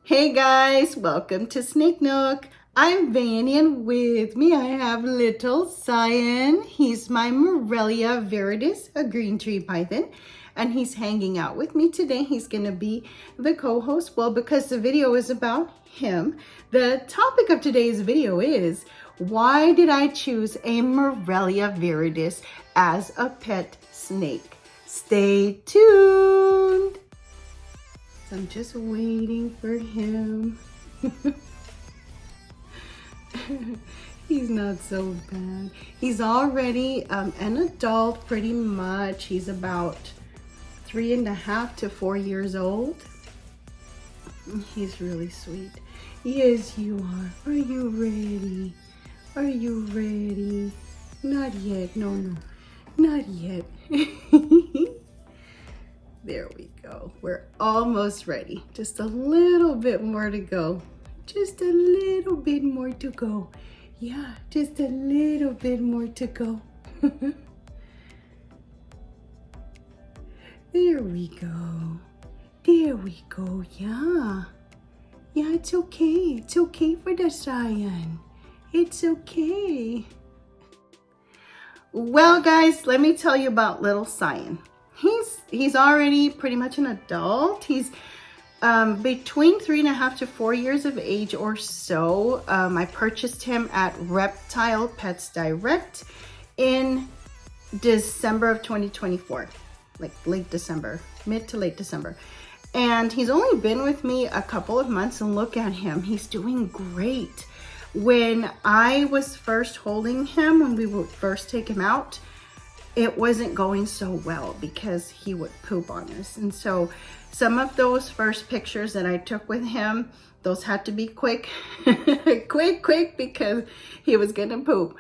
Hey guys, welcome to Snake Nook. I'm Vanny and with me I have little Cyan. He's my Morelia viridis, a green tree python, and he's hanging out with me today. He's gonna be the co-host. Well, because the video is about him, the topic of today's video is, why did I choose a Morelia viridis as a pet snake? Stay tuned. I'm just waiting for him. He's not so bad. He's already an adult pretty much. He's about 3.5 to 4 years old. He's really sweet. Yes, you are. Are you ready? Are you ready? Not yet. No, not yet. There we go. We're almost ready. Just a little bit more to go. Just a little bit more to go. Yeah, just a little bit more to go. There we go. There we go. Yeah. Yeah, it's okay. It's okay for the Cyan. It's okay. Well, guys, let me tell you about little Cyan. He's already pretty much an adult. He's between 3.5 to 4 years of age or so. I purchased him at Reptile Pets Direct in December of 2024, like late December, mid to late December. And he's only been with me a couple of months, and look at him. He's doing great. When I was first holding him, when we would first take him out, it wasn't going so well because he would poop on us. And so some of those first pictures that I took with him, those had to be quick, quick, because he was gonna poop.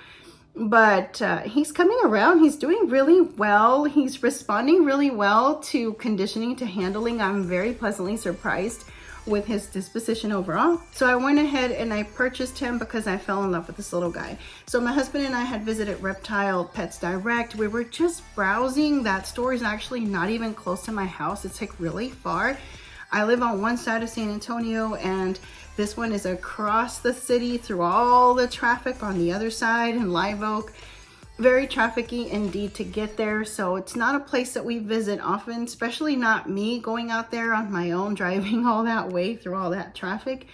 But he's coming around. He's doing really well. He's responding really well to conditioning, to handling. I'm very pleasantly surprised with his disposition overall. So I went ahead and I purchased him because I fell in love with this little guy. So my husband and I had visited Reptile Pets Direct. We were just browsing. That store is actually not even close to my house. It's like really far. I live on one side of San Antonio, and this one is across the city through all the traffic on the other side in Live Oak. Very trafficky indeed to get there. So it's not a place that we visit often, especially not me going out there on my own, driving all that way through all that traffic.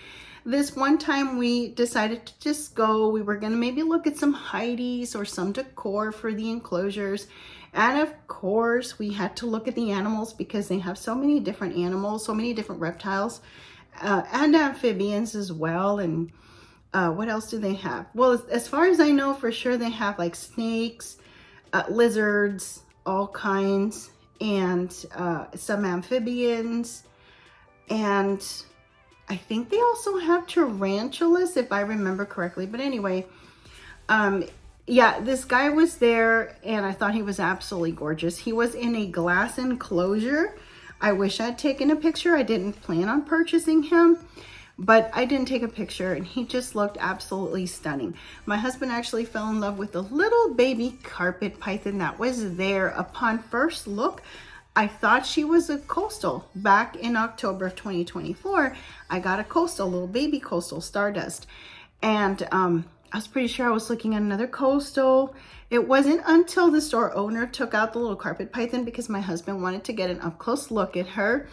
This one time we decided to just go. We were gonna maybe look at some hideys or some decor for the enclosures. And of course we had to look at the animals because they have so many different animals, so many different reptiles, and amphibians as well. And what else do they have? Well, as far as I know for sure, they have like snakes, lizards, all kinds, and some amphibians. And I think they also have tarantulas, if I remember correctly. But anyway, yeah, this guy was there and I thought he was absolutely gorgeous. He was in a glass enclosure. I wish I'd taken a picture. I didn't plan on purchasing him, but I didn't take a picture, and he just looked absolutely stunning. My husband actually fell in love with the little baby carpet python that was there. Upon first look, I thought she was a coastal. Back in October of 2024, I got a coastal, little baby coastal, Stardust. And I was pretty sure I was looking at another coastal. It wasn't until the store owner took out the little carpet python because my husband wanted to get an up-close look at her.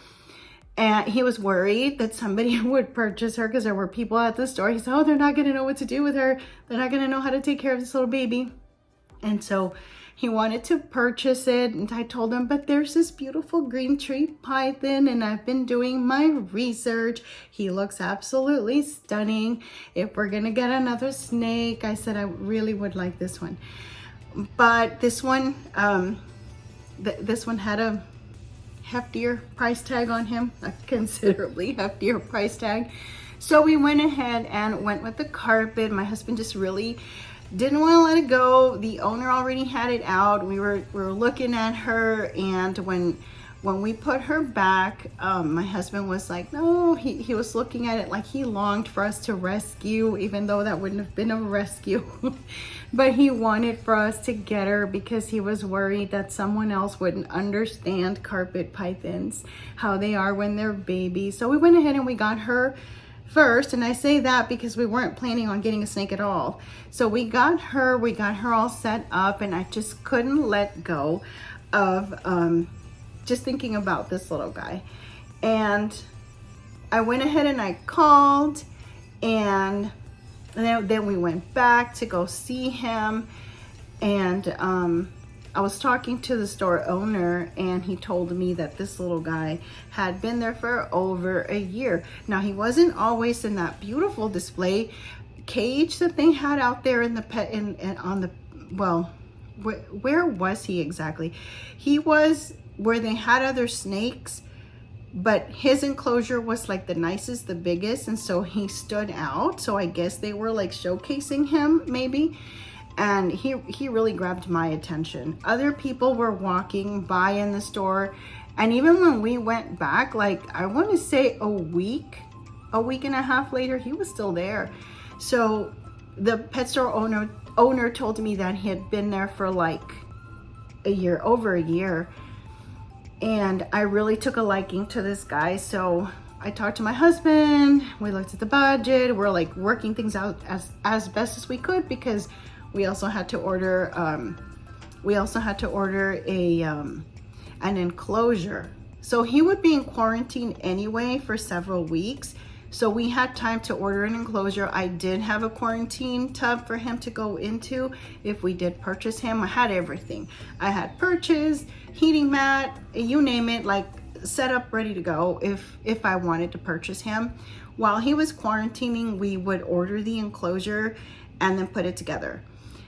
And he was worried that somebody would purchase her because there were people at the store. He said, oh, they're not going to know what to do with her. They're not going to know how to take care of this little baby. And so he wanted to purchase it. And I told him, but there's this beautiful green tree python, and I've been doing my research. He looks absolutely stunning. If we're going to get another snake, I said I really would like this one. But this one, this one had a heftier price tag on him, a considerably heftier price tag. So we went ahead and went with the carpet. My husband just really didn't want to let it go. The owner already had it out. We were looking at her, and when when we put her back, my husband was like, no, he was looking at it like he longed for us to rescue, even though that wouldn't have been a rescue. But he wanted for us to get her because he was worried that someone else wouldn't understand carpet pythons, how they are when they're babies. So we went ahead and we got her first, and I say that because we weren't planning on getting a snake at all. So we got her all set up, and I just couldn't let go of just thinking about this little guy. And I went ahead and I called, and then we went back to go see him, and I was talking to the store owner, and he told me that this little guy had been there for over a year. Now, he wasn't always in that beautiful display cage that they had out there in the pet, where was he exactly? He was where they had other snakes, but his enclosure was like the nicest, the biggest, and so he stood out. So I guess they were like showcasing him maybe. And he really grabbed my attention. Other people were walking by in the store, and even when we went back, like I want to say a week and a half later, he was still there. So the pet store owner told me that he had been there for like a year, over a year, and I really took a liking to this guy. So I talked to my husband, we looked at the budget, we're like working things out as best as we could, because we also had to order an enclosure. So he would be in quarantine anyway for several weeks. So we had time to order an enclosure. I did have a quarantine tub for him to go into if we did purchase him. I had everything. I had purchased, heating mat, you name it, like set up, ready to go if I wanted to purchase him. While he was quarantining, we would order the enclosure and then put it together.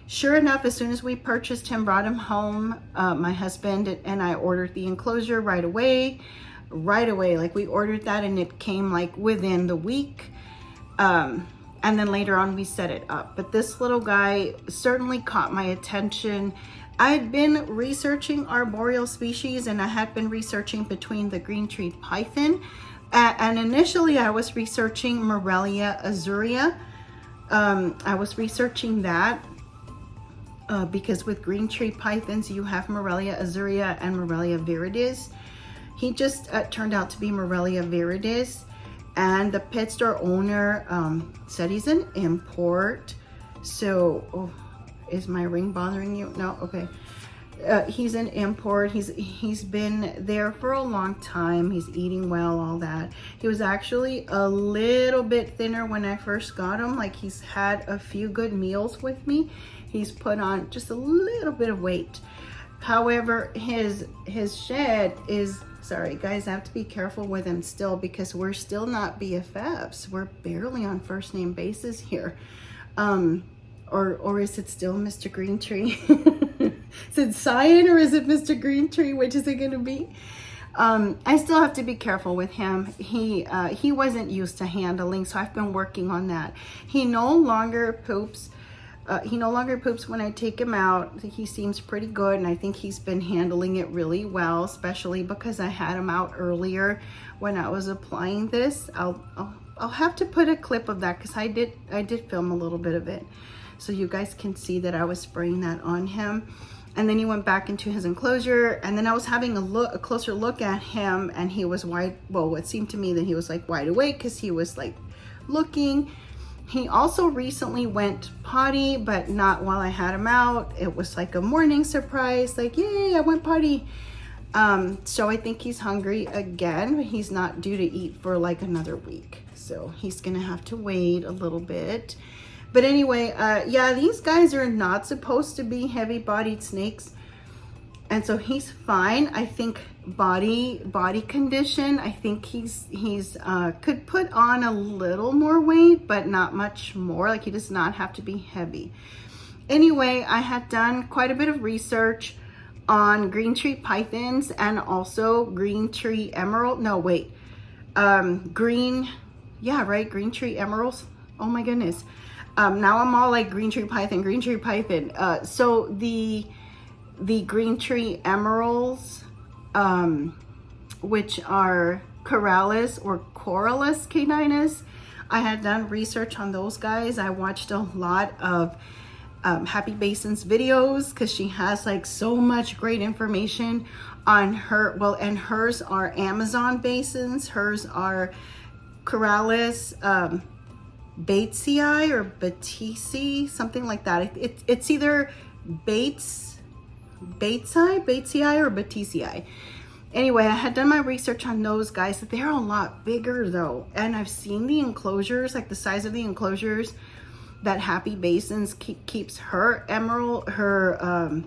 Sure enough, as soon as we purchased him, brought him home, my husband and I ordered the enclosure right away. Like we ordered that, and it came like within the week. And then later on we set it up. But this little guy certainly caught my attention. I had been researching arboreal species, and I had been researching between the green-treed python. And initially I was researching Morelia azurea. I was researching that. Because with green tree pythons, you have Morelia azurea and Morelia viridis. He just turned out to be Morelia viridis, and the pet store owner said he's an import. So, is my ring bothering you? No, okay. He's an import. He's been there for a long time. He's eating well, all that. He was actually a little bit thinner when I first got him. Like, he's had a few good meals with me. He's put on just a little bit of weight. However, his shed is, sorry guys, I have to be careful with him still, because we're still not BFFs. We're barely on first name basis here. Or is it still Mr. Greentree? Is it Cyan or is it Mr. Greentree? Which is it gonna be? I still have to be careful with him. He wasn't used to handling, so I've been working on that. He no longer poops. When I take him out. He seems pretty good, and I think he's been handling it really well, especially because I had him out earlier when I was applying this. I'll have to put a clip of that, because I did film a little bit of it, so you guys can see that I was spraying that on him. And then he went back into his enclosure, and then I was having a closer look at him, and he was wide, well, what seemed to me that he was like wide awake, because he was like looking. He also recently went potty, but not while I had him out. It was like a morning surprise, like, yay, I went potty. So I think he's hungry again. He's not due to eat for like another week, so he's gonna have to wait a little bit. But anyway, yeah, these guys are not supposed to be heavy-bodied snakes, and so he's fine. I think body condition, I think he's could put on a little more weight, but not much more. Like, he does not have to be heavy. Anyway, I had done quite a bit of research on green tree pythons and also green tree emerald. No, wait, green tree emeralds. Oh my goodness. Now I'm all like green tree python. So the green tree emeralds, which are Corallus or Corallus caninus. I had done research on those guys. I watched a lot of Happy Basin's videos because she has like so much great information on her. Well, and hers are Amazon basins. Hers are Corallus Batesii or Batesi, something like that. It's either Batesii or Batesii. Anyway, I had done my research on those guys. They're a lot bigger though. And I've seen the enclosures, like the size of the enclosures that Happy Basins keeps her emerald, her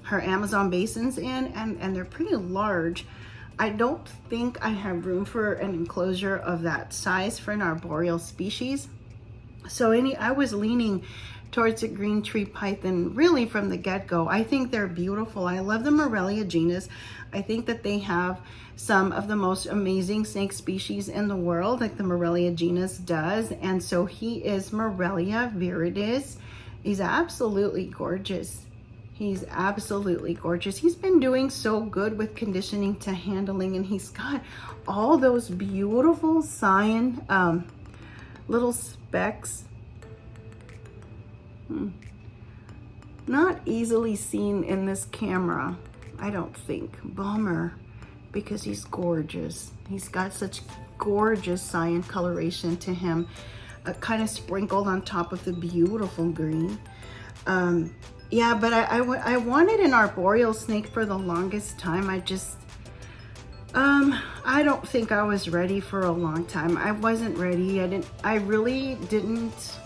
Amazon basins in, and they're pretty large. I don't think I have room for an enclosure of that size for an arboreal species. So I was leaning towards a green tree python really from the get-go. I think they're beautiful. I love the Morelia genus. I think that they have some of the most amazing snake species in the world, like the Morelia genus does. And so he is Morelia viridis. He's absolutely gorgeous. He's absolutely gorgeous. He's been doing so good with conditioning to handling, and he's got all those beautiful cyan little specks. Not easily seen in this camera, I don't think. Bummer, because he's gorgeous. He's got such gorgeous cyan coloration to him, kind of sprinkled on top of the beautiful green. Yeah, but I wanted an arboreal snake for the longest time. I don't think I was ready for a long time. I wasn't ready. I really didn't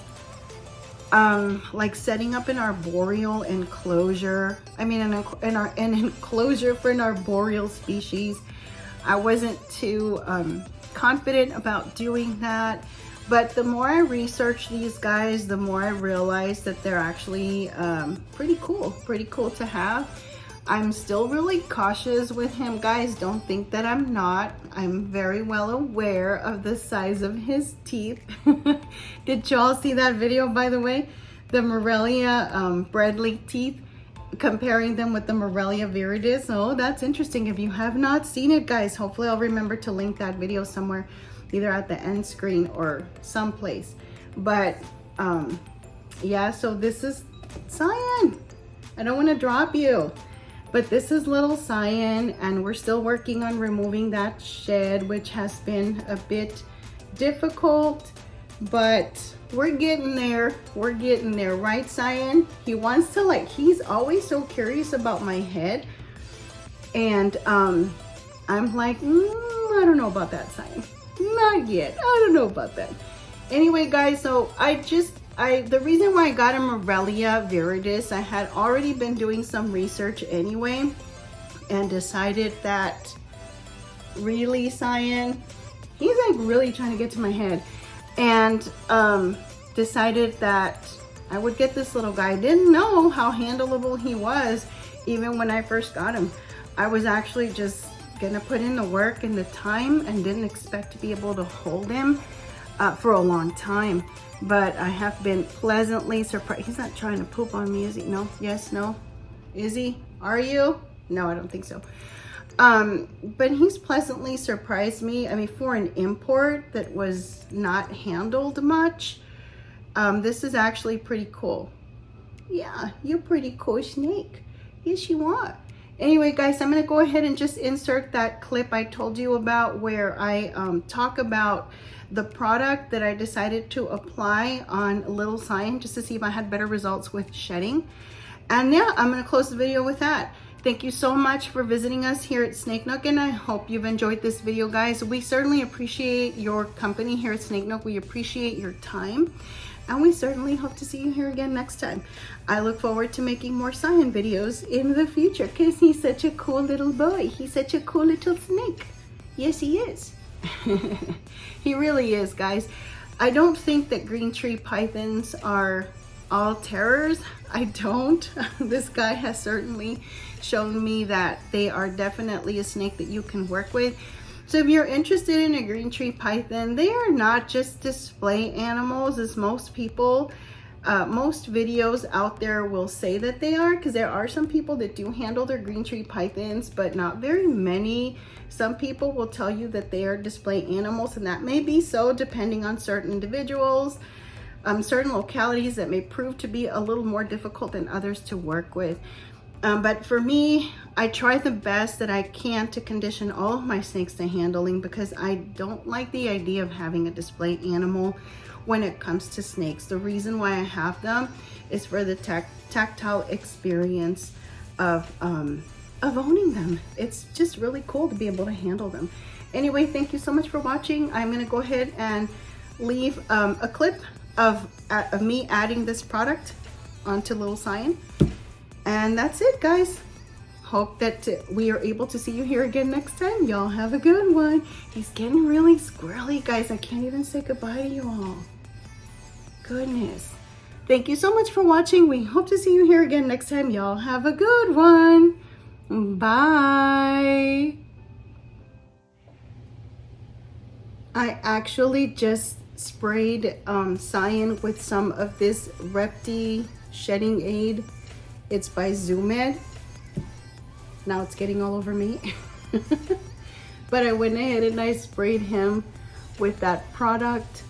like setting up an arboreal enclosure. I mean, an enclosure for an arboreal species. I wasn't too confident about doing that. But the more I research these guys, the more I realize that they're actually pretty cool to have. I'm still really cautious with him, guys. Don't think that I'm not. I'm very well aware of the size of his teeth. Did y'all see that video, by the way? The Morelia Bradley teeth, comparing them with the Morelia viridis. Oh, that's interesting. If you have not seen it, guys, hopefully I'll remember to link that video somewhere, either at the end screen or someplace. But yeah, so this is Cyan. I don't want to drop you, but this is little Cyan, and we're still working on removing that shed, which has been a bit difficult, but we're getting there. We're getting there, right, Cyan? He wants to, like, he's always so curious about my head, and I'm like, I don't know about that, Cyan. Not yet. I don't know about that. Anyway, guys, so the reason why I got a Morelia viridis, I had already been doing some research anyway and decided that really, Cyan, he's like really trying to get to my head, and decided that I would get this little guy. I didn't know how handleable he was even when I first got him. I was actually just gonna put in the work and the time and didn't expect to be able to hold him for a long time. But I have been pleasantly surprised. He's not trying to poop on me, is he? No? Yes? No? Is he? Are you? No, I don't think so. But he's pleasantly surprised me. I mean, for an import that was not handled much, this is actually pretty cool. Yeah, you're pretty cool snake. Yes, you are. Anyway, guys, I'm going to go ahead and just insert that clip I told you about where I talk about the product that I decided to apply on little Cyan just to see if I had better results with shedding. And yeah, I'm going to close the video with that. Thank you so much for visiting us here at Snake Nook, and I hope you've enjoyed this video, guys. We certainly appreciate your company here at Snake Nook. We appreciate your time, and we certainly hope to see you here again next time. I look forward to making more Cyan videos in the future because he's such a cool little boy. He's such a cool little snake. Yes, he is. He really is, guys. I don't think that green tree pythons are all terrors. I don't. This guy has certainly shown me that they are definitely a snake that you can work with. So if you're interested in a green tree python, they are not just display animals as most people Most videos out there will say that they are, because there are some people that do handle their green tree pythons, but not very many. Some people will tell you that they are display animals, and that may be so depending on certain individuals, certain localities that may prove to be a little more difficult than others to work with. But for me, I try the best that I can to condition all of my snakes to handling, because I don't like the idea of having a display animal when it comes to snakes. The reason why I have them is for the tactile experience of owning them. It's just really cool to be able to handle them. Anyway, thank you so much for watching. I'm gonna go ahead and leave a clip of me adding this product onto little Cyan. And that's it, guys. Hope that we are able to see you here again next time. Y'all have a good one. He's getting really squirrely, guys. I can't even say goodbye to you all. Goodness. Thank you so much for watching. We hope to see you here again next time. Y'all have a good one. Bye. I actually just sprayed Cyan with some of this Repti shedding aid. It's by Zoomed. Now it's getting all over me. But I went ahead and I sprayed him with that product.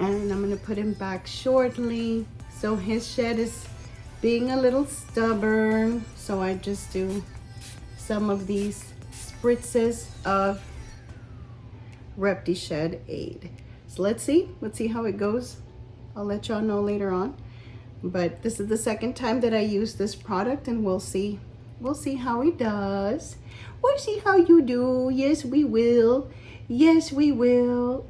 And I'm gonna put him back shortly. So his shed is being a little stubborn. So I just do some of these spritzes of Repti Shed Aid. So let's see how it goes. I'll let y'all know later on. But this is the second time that I use this product, and we'll see how he does. We'll see how you do. Yes, we will. Yes, we will.